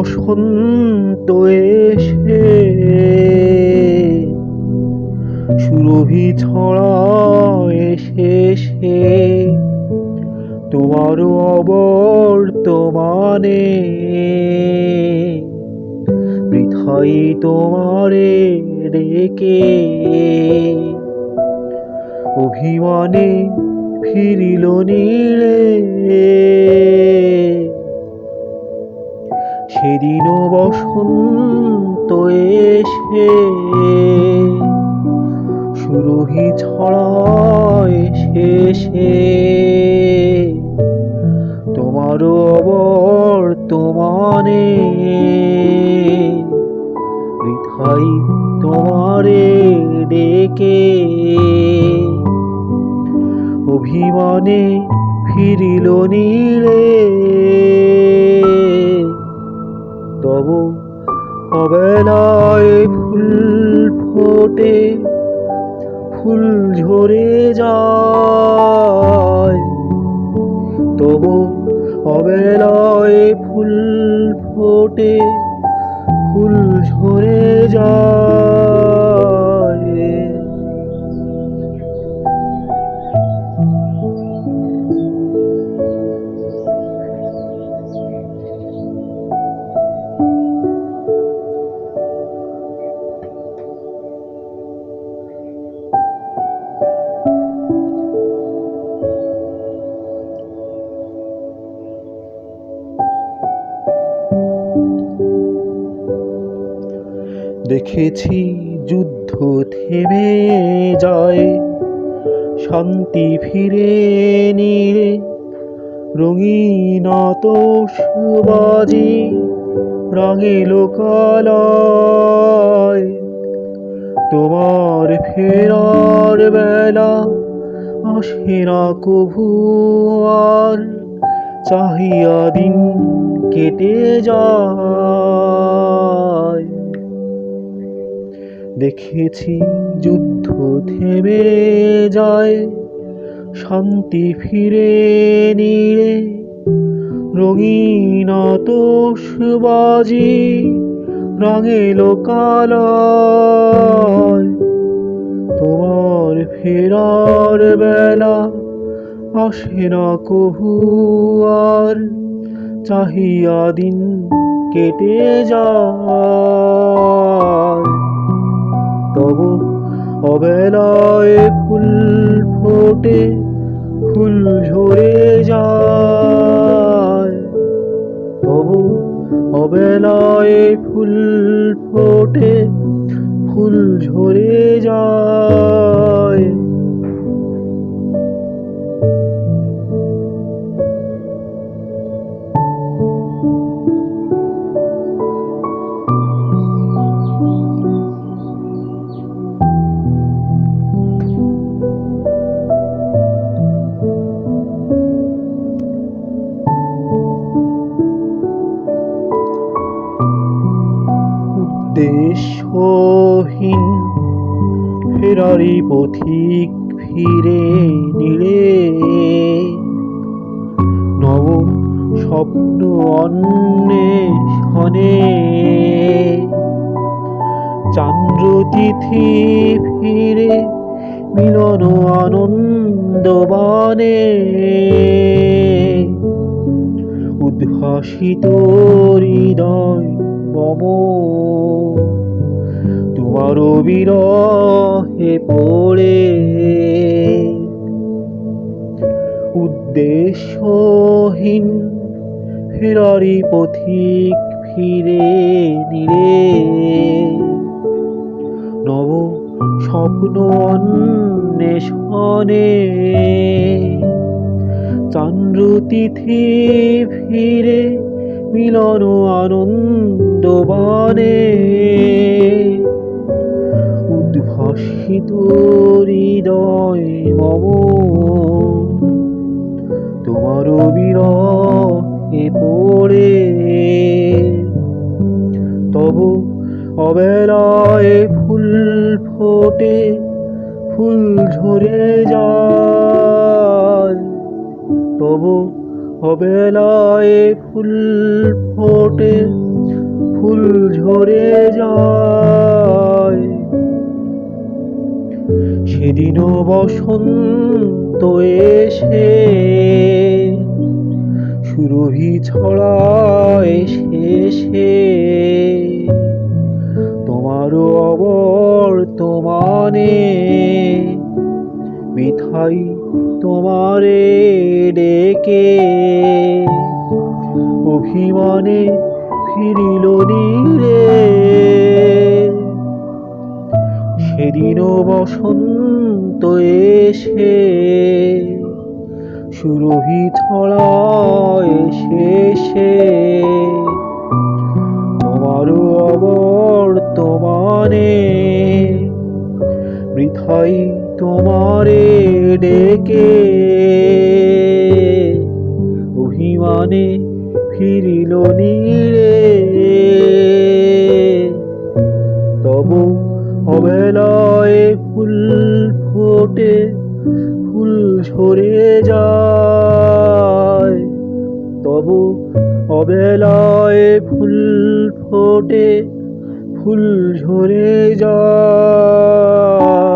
বসন্ত এসে সুরভি ছড়ায় শেষে তোমার অবর্তমানে বৃথাই তোমারে ডেকে অভিমানে ফিরিল নীড়ে সেদিনও বসন্ত এসে সুরভি ছড়ায় শেষে তোমার অবর্তমানে বৃথাই তোমারে ডেকে অভিমানে ফিরিল নীড়ে তব অবেলায় ফুল ফোটে ফুল ঝরে যায় তবু অবেলায় ফুল ফোটে ফুল ঝরে যায়। দেখেছি যুদ্ধ থেমে যায় শান্তি ফিরে নীড়ে রঙিন আতশবাজি রাঙে লোকালয় তোমার ফেরার বেলা আসে না কভু আর চাহিয়া দিন কেটে যায়। দেখেছি যুদ্ধ থেমে যায় শান্তি ফিরে নীড়ে রঙিন আতশবাজি রাঙে লোকালয় তোমার ফেরার বেলা আসে না কভু আর চাহিয়া দিন কেটে যায়। তবু অবেলায় ফুল ফোটে ফুল ঝরে যায় তবু অবেলায় ফুল ফোটে ফুল ঝরে যায়। উদ্দেশ্যহীন ফেরারি পথিক ফিরে নীড়ে নব স্বপ্ন অন্বেষণে চান্দ্রতিথি ফিরে মিলন আনন্দবানে উদ্ভাসিত হৃদয় মম তোমার বিরহে পড়ে উদ্দেশ্যহীন ফেরারি পথিক ফিরে নীড়ে নব স্বপ্ন অন্বেষণে চান্দ্রতিথি ফিরে মিলন আনন্দবানে উদ্ভাসিত হৃদয় মম তোমার বিরহে পড়ে তবু অবেলায় ফুল ফোটে ফুল ঝরে যায় তবু অবেলায় ফুল ফোটে, ফুল ঝরে যায়। সেদিনও বসন্ত এসে সুরভি ছড়ায় শেষে, তোমারও অবর্তমানে বৃথাই তোমারে ডেকে অভিমানে ফিরিল নীরে। সেদিনও বসন্ত এসে সুরভি ছড়ায় শেষে, তোমারও অবর্তমানে বৃথাই তোমারে ডেকে অভিমানে ফিরিল নীরে। তবু অবেলায় ফুল ফোটে, ফুল ঝরে যায়। তবু অবেলায় ফুল ফোটে, ফুল ঝরে যায়।